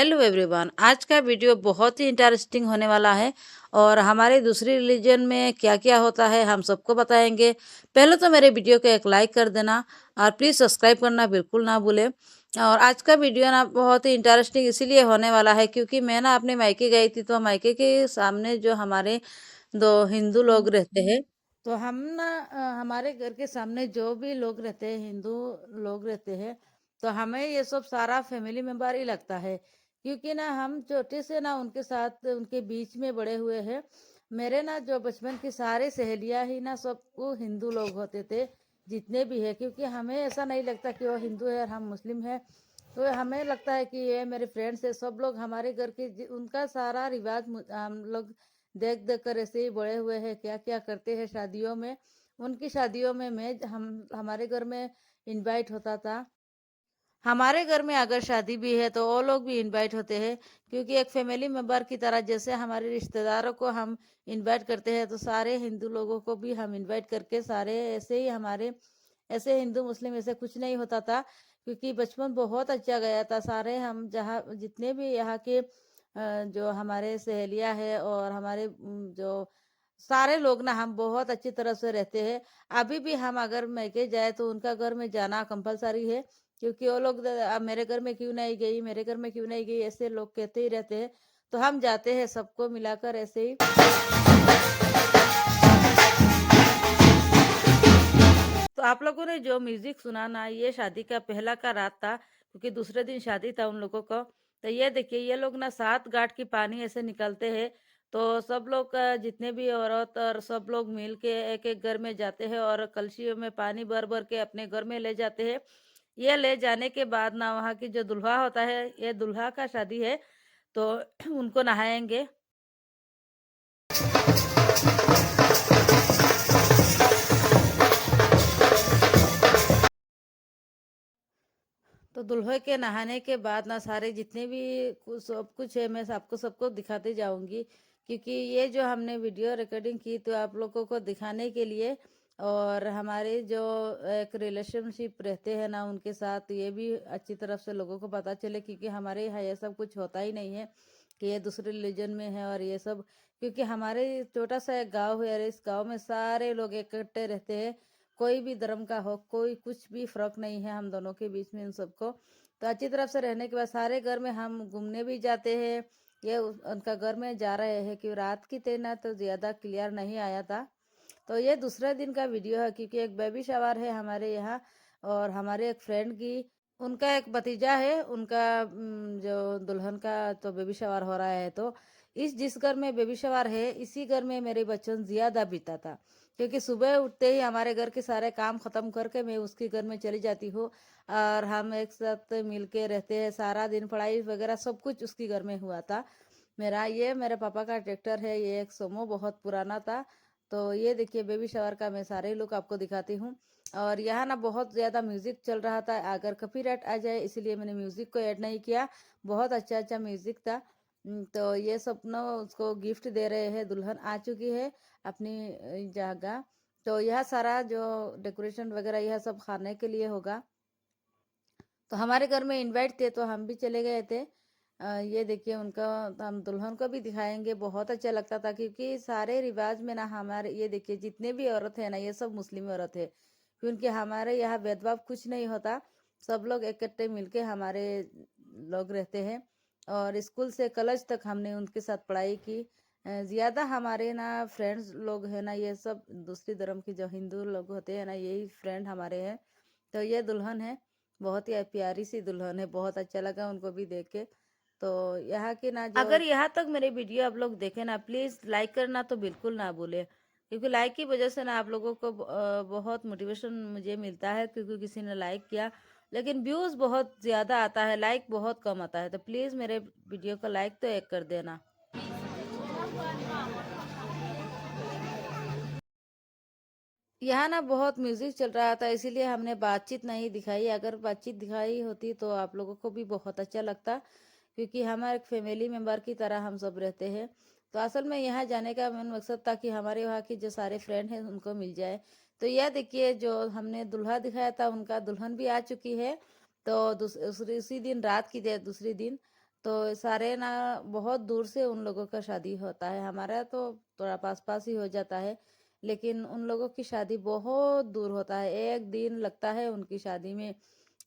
Hello everyone. आज का video बहुत ही इंटरेस्टिंग होने वाला है और हमारे दूसरी रिलीजन में क्या क्या होता है हम सबको बताएंगे। पहले तो मेरे वीडियो को एक लाइक कर देना और प्लीज़ सब्सक्राइब करना बिल्कुल ना भूलें। और आज का वीडियो ना बहुत ही इंटरेस्टिंग इसीलिए होने वाला है क्योंकि मैं ना अपने मायके गई थी, तो मायके के सामने जो हमारे दो हिंदू लोग रहते हैं, तो हम ना हमारे घर के सामने जो भी लोग रहते हैं, हिंदू लोग रहते हैं, तो हमें ये सब सारा फैमिली मेंबर ही लगता है क्योंकि ना हम छोटे से ना उनके साथ उनके बीच में बड़े हुए हैं। मेरे ना जो बचपन की सारी सहेलियां ही ना सबको हिंदू लोग होते थे, जितने भी है, क्योंकि हमें ऐसा नहीं लगता कि वो हिंदू है और हम मुस्लिम है। तो हमें लगता है कि ये मेरे फ्रेंड्स है, सब लोग हमारे घर के उनका सारा रिवाज हम लोग देख देख कर ऐसे ही बड़े हुए हैं। क्या क्या करते हैं शादियों में, उनकी शादियों में मैं हम हमारे घर में इनवाइट होता था। हमारे घर में अगर शादी भी है तो वो लोग भी इनवाइट होते हैं, क्योंकि एक फैमिली मेंबर की तरह जैसे हमारे रिश्तेदारों को हम इनवाइट करते हैं, तो सारे हिंदू लोगों को भी हम इनवाइट करके सारे ऐसे ही हमारे ऐसे हिंदू मुस्लिम ऐसे कुछ नहीं होता था। क्योंकि बचपन बहुत अच्छा गया था। सारे हम जहाँ जितने भी यहाँ के जो हमारे सहेलियां हैं और हमारे जो सारे लोग ना हम बहुत अच्छी तरह से रहते हैं। अभी भी हम अगर मैके जाए तो उनका घर में जाना कंपलसरी है, क्योंकि वो लोग मेरे घर में क्यों नहीं गई, मेरे घर में क्यों नहीं गई, ऐसे लोग कहते ही रहते हैं। तो हम जाते हैं सबको मिलाकर ऐसे ही। तो आप लोगों ने जो म्यूजिक सुना ना, ये शादी का पहला का रात था, क्योंकि दूसरे दिन शादी था उन लोगों को। तो ये देखिए, ये लोग ना 7 घाट की पानी ऐसे निकलते हैं। तो सब लोग जितने भी औरत और सब लोग मिल के एक एक घर में जाते हैं और कलशियों में पानी भर भर के अपने घर में ले जाते हैं। ये ले जाने के बाद ना वहाँ की जो दुल्हा होता है, ये दुल्हा का शादी है, तो उनको नहाएंगे। तो दुल्हे के नहाने के बाद ना सारे जितने भी सब कुछ है, मैं आपको सबको दिखाते जाऊंगी, क्योंकि ये जो हमने वीडियो रिकॉर्डिंग की तो आप लोगों को दिखाने के लिए। और हमारे जो एक रिलेशनशिप रहते हैं ना उनके साथ, ये भी अच्छी तरफ से लोगों को पता चले, क्योंकि हमारे यहाँ ये सब कुछ होता ही नहीं है कि ये दूसरे रिलीजन में है और ये सब। क्योंकि हमारे छोटा सा एक गाँव है और इस गाँव में सारे लोग इकट्ठे रहते हैं। कोई भी धर्म का हो, कोई कुछ भी फर्क नहीं है हम दोनों के बीच में इन सबको। तो अच्छी तरफ से रहने के बाद सारे घर में हम घूमने भी जाते हैं। ये उनका घर में जा रहे हैं कि रात की तेना तो ज्यादा क्लियर नहीं आया था। तो ये दूसरे दिन का वीडियो है, क्योंकि एक बेबी शावर है हमारे यहाँ और हमारे एक फ्रेंड की, उनका एक भतीजा है, उनका जो दुल्हन का तो बेबी शावर हो रहा है। तो इस जिस घर में बेबी शावर है, इसी घर में मेरे बचपन ज्यादा बीता था, क्योंकि सुबह उठते ही हमारे घर के सारे काम खत्म करके मैं उसके घर में चली जाती हूँ और हम एक साथ मिलके रहते हैं सारा दिन। पढ़ाई वगैरह सब कुछ उसके घर में हुआ था। मेरे पापा का ट्रैक्टर है, ये एक सोमो बहुत पुराना था। तो ये देखिए बेबी शावर का मैं सारे लुक आपको दिखाती हूँ। और यहाँ ना बहुत ज़्यादा म्यूजिक चल रहा था, अगर कॉपीराइट आ जाए इसलिए मैंने म्यूजिक को ऐड नहीं किया। बहुत अच्छा अच्छा म्यूजिक था। तो ये सब ना उसको गिफ्ट दे रहे हैं, दुल्हन आ चुकी है अपनी जगह। तो यह सारा जो डेकोरेशन वगैरह यह सब खाने के लिए होगा। तो हमारे घर में इनवाइट थे तो हम भी चले गए थे। ये देखिए उनका, हम दुल्हन को भी दिखाएंगे। बहुत अच्छा लगता था, क्योंकि सारे रिवाज में ना हमारे ये देखिए जितने भी औरत है ना, ये सब मुस्लिम औरत है, क्योंकि हमारे यहाँ भेदभाव कुछ नहीं होता। सब लोग इकट्ठे मिलके हमारे लोग रहते हैं। और स्कूल से कॉलेज तक हमने उनके साथ पढ़ाई की। ज्यादा हमारे ना फ्रेंड्स लोग हैं ना, ये सब दूसरी धर्म की जो हिंदू लोग होते हैं ना, यही फ्रेंड हमारे हैं। तो ये दुल्हन है, बहुत ही प्यारी सी दुल्हन है, बहुत अच्छा लगा उनको भी देख के। तो यहाँ की ना जो, अगर यहाँ तक मेरे वीडियो आप लोग देखे ना, प्लीज लाइक करना तो बिल्कुल ना भूले, क्योंकि लाइक की वजह से ना आप लोगों को बहुत मोटिवेशन मुझे मिलता है, क्योंकि किसी ने लाइक किया। लेकिन व्यूज बहुत ज्यादा आता है, लाइक बहुत कम आता है। तो प्लीज मेरे वीडियो को लाइक तो एक कर देना। यहाँ ना बहुत म्यूजिक चल रहा था, इसीलिए हमने बातचीत नहीं दिखाई। अगर बातचीत दिखाई होती तो आप लोगों को भी बहुत अच्छा लगता, क्योंकि हमारे एक फैमिली मेंबर की तरह हम सब रहते हैं। तो असल में यहाँ जाने का मेन मकसद था कि हमारे वहाँ की जो सारे फ्रेंड हैं उनको मिल जाए। तो यह देखिए जो हमने दूल्हा दिखाया था, उनका दुल्हन भी आ चुकी है। तो दूसरी उसी दिन रात की दूसरी दिन, तो सारे ना बहुत दूर से उन लोगों का शादी होता है। हमारा तो थोड़ा पास पास ही हो जाता है, लेकिन उन लोगों की शादी बहुत दूर होता है। एक दिन लगता है उनकी शादी में।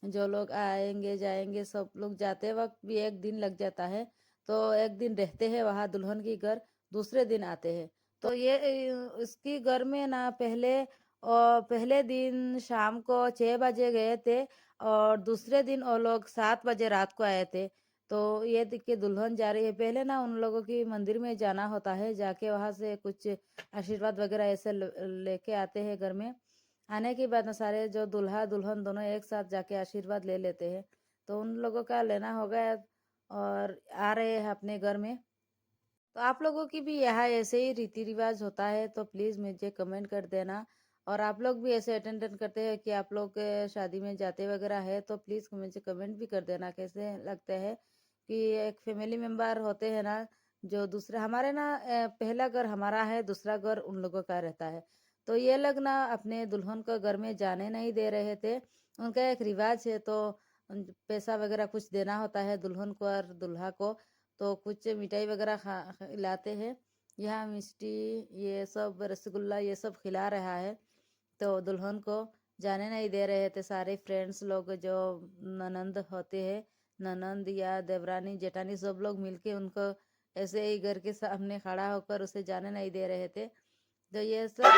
जो लोग आएंगे जाएंगे सब लोग जाते वक्त भी एक दिन लग जाता है। तो एक दिन रहते हैं वहाँ दुल्हन की घर, दूसरे दिन आते हैं। तो ये इसकी घर में ना पहले दिन शाम को 6 बजे गए थे, और दूसरे दिन वो लोग 7 बजे रात को आए थे। तो ये देख के दुल्हन जा रही है। पहले ना उन लोगों की मंदिर में जाना होता है, जाके वहां से कुछ आशीर्वाद वगैरह ऐसे लेके आते हैं घर में। आने के बाद ना सारे जो दूल्हा दुल्हन दोनों एक साथ जाके आशीर्वाद ले लेते हैं। तो उन लोगों का लेना हो गया और आ रहे हैं अपने घर में। तो आप लोगों की भी यहाँ ऐसे ही रीति रिवाज होता है तो प्लीज़ मुझे कमेंट कर देना। और आप लोग भी ऐसे अटेंड करते हैं कि आप लोग शादी में जाते वगैरह है तो प्लीज़ मुझे कमेंट भी कर देना कैसे लगते हैं। कि एक फैमिली मेम्बर होते हैं ना, जो दूसरा हमारे ना पहला घर हमारा है, दूसरा घर उन लोगों का रहता है। तो ये लोग ना अपने दुल्हन को घर में जाने नहीं दे रहे थे। उनका एक रिवाज है, तो पैसा वगैरह कुछ देना होता है दुल्हन को और दूल्हा को। तो कुछ मिठाई वगैरह खिलाते हैं। यहाँ मिष्टी ये सब रसगुल्ला ये सब खिला रहा है। तो दुल्हन को जाने नहीं दे रहे थे सारे फ्रेंड्स लोग, जो ननंद होते हैं, ननंद या देवरानी जेठानी सब लोग मिलके उनको ऐसे ही घर के सामने खड़ा होकर उसे जाने नहीं दे रहे थे। तो ये सब उनका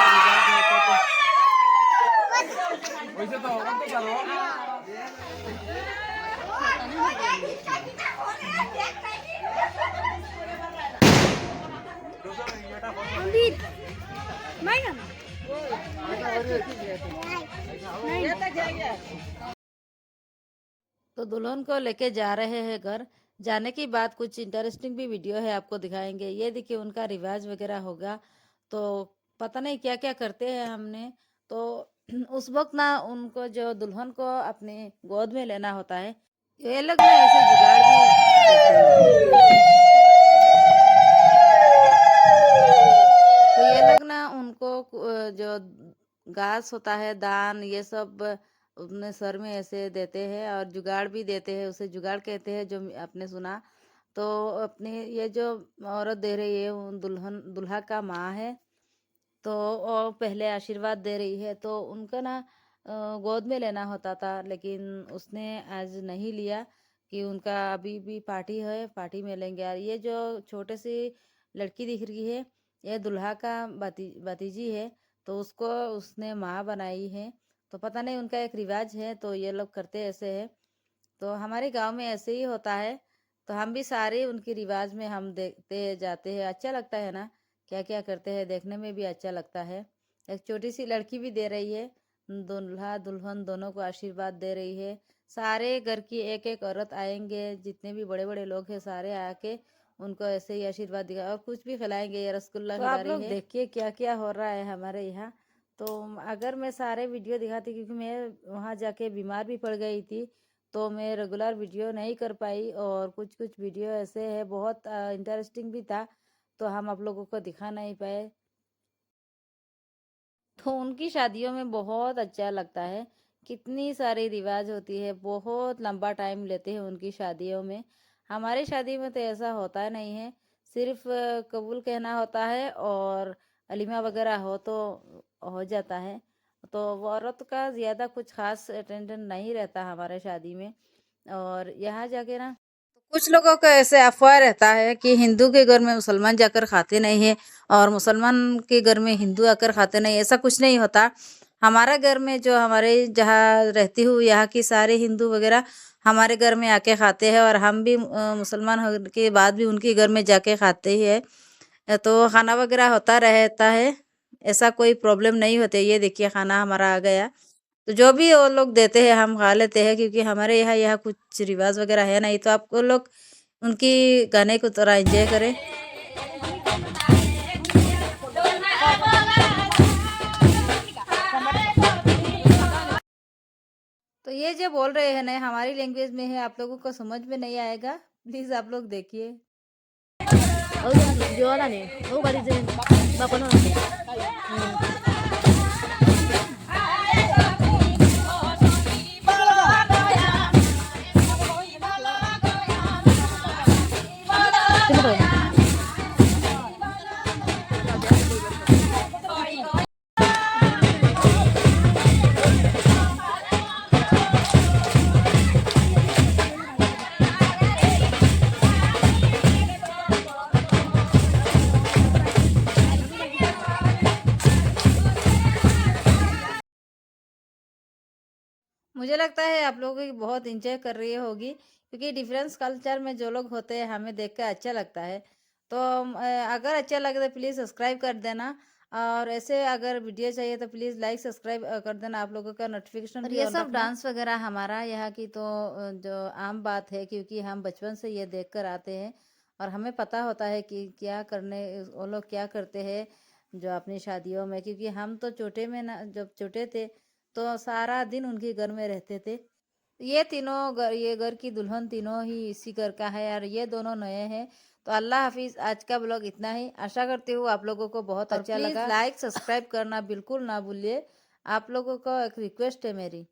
रिवाज होता था। तो दुल्हन को लेके जा रहे हैं घर। जाने की बाद कुछ इंटरेस्टिंग भी वीडियो है, आपको दिखाएंगे। ये देखिए उनका रिवाज वगैरह होगा। तो पता नहीं क्या क्या करते हैं हमने। तो उस वक्त ना उनको जो दुल्हन को अपने गोद में लेना होता है, ये लोग ना ऐसे जुगाड़ भी करते हैं। तो ये लोग ना उनको जो घास होता है दान ये सब अपने सर में ऐसे देते हैं, और जुगाड़ भी देते हैं, उसे जुगाड़ कहते हैं जो आपने सुना। तो अपने ये जो औरत दे रही है वो दुल्हन दूल्हा का माँ है। तो वो पहले आशीर्वाद दे रही है, तो उनको ना गोद में लेना होता था, लेकिन उसने आज नहीं लिया कि उनका अभी भी पार्टी है, पार्टी में लेंगे। और ये जो छोटे सी लड़की दिख रही है, ये दूल्हा का भतीजी है। तो उसको उसने माँ बनाई है। तो पता नहीं उनका एक रिवाज है, तो ये लोग करते ऐसे है। तो हमारे गांव में ऐसे ही होता है। तो हम भी सारे उनके रिवाज में हम देखते जाते हैं, अच्छा लगता है ना। क्या क्या करते हैं देखने में भी अच्छा लगता है। एक छोटी सी लड़की भी दे रही है, दूल्हा दुल्हन दोनों को आशीर्वाद दे रही है। सारे घर की एक एक औरत आएंगे, जितने भी बड़े बड़े लोग हैं सारे आके उनको ऐसे ही आशीर्वाद दिया और कुछ भी खिलाएंगे। ये रसगुल्ला तो आप लोग देखिए क्या क्या हो रहा है हमारे यहाँ। तो अगर मैं सारे वीडियो दिखाती, क्योंकि मैं वहाँ जाके बीमार भी पड़ गई थी, तो मैं रेगुलर वीडियो नहीं कर पाई। और कुछ कुछ वीडियो ऐसे है बहुत इंटरेस्टिंग भी था, तो हम आप लोगों को दिखा नहीं पाए। तो उनकी शादियों में बहुत अच्छा लगता है। कितनी सारी रिवाज होती है, बहुत लंबा टाइम लेते हैं उनकी शादियों में। हमारी शादी में तो ऐसा होता नहीं है। सिर्फ कबूल कहना होता है और अलीमा वगैरह हो तो हो जाता है। तो वो औरत का ज़्यादा कुछ खास अटेंडेंट नहीं रहता हमारे शादी में। और यहाँ जाके ना कुछ लोगों का ऐसे अफवाह रहता है कि हिंदू के घर में मुसलमान जाकर खाते नहीं है, और मुसलमान के घर में हिंदू आकर खाते नहीं। ऐसा कुछ नहीं होता। हमारा घर में जो हमारे जहाँ रहती हूँ यहाँ की सारे हिंदू वगैरह हमारे घर में आके खाते हैं, और हम भी मुसलमान होने के बाद भी उनके घर में जाके खाते ही है। तो खाना वगैरह होता रहता है, ऐसा कोई प्रॉब्लम नहीं होती। ये देखिए खाना हमारा आ गया। तो जो भी वो लोग देते हैं हम खा लेते हैं, क्योंकि हमारे यहाँ यहाँ कुछ रिवाज वगैरह है नहीं। तो आपको लोग उनकी गाने को थोड़ा एंजॉय करें। तो ये जो बोल रहे हैं ना हमारी लैंग्वेज में है, आप लोगों को समझ में नहीं आएगा, प्लीज आप लोग देखिए। मुझे लगता है आप लोगों की बहुत एंजॉय कर रही होगी क्योंकि डिफरेंस कल्चर में जो लोग होते हैं हमें देख कर अच्छा लगता है। तो अगर अच्छा लगे तो प्लीज़ सब्सक्राइब कर देना और ऐसे अगर वीडियो चाहिए तो प्लीज़ लाइक सब्सक्राइब कर देना। आप लोगों का नोटिफिकेशन और भी ये ऑन सब रखना। डांस वगैरह हमारा यहाँ की तो जो आम बात है क्योंकि हम बचपन से ये देख कर आते हैं और हमें पता होता है कि क्या करने वो लोग क्या करते हैं जो अपनी शादियों में, क्योंकि हम तो छोटे में ना जब छोटे थे तो सारा दिन उनके घर में रहते थे। ये तीनों घर, ये घर की दुल्हन तीनों ही इसी घर का है और ये दोनों नए हैं। तो अल्लाह हाफिज, आज का ब्लॉग इतना ही। आशा करती हूँ आप लोगों को बहुत अच्छा लगा। लाइक सब्सक्राइब करना बिल्कुल ना भूलिए। आप लोगों को एक रिक्वेस्ट है मेरी।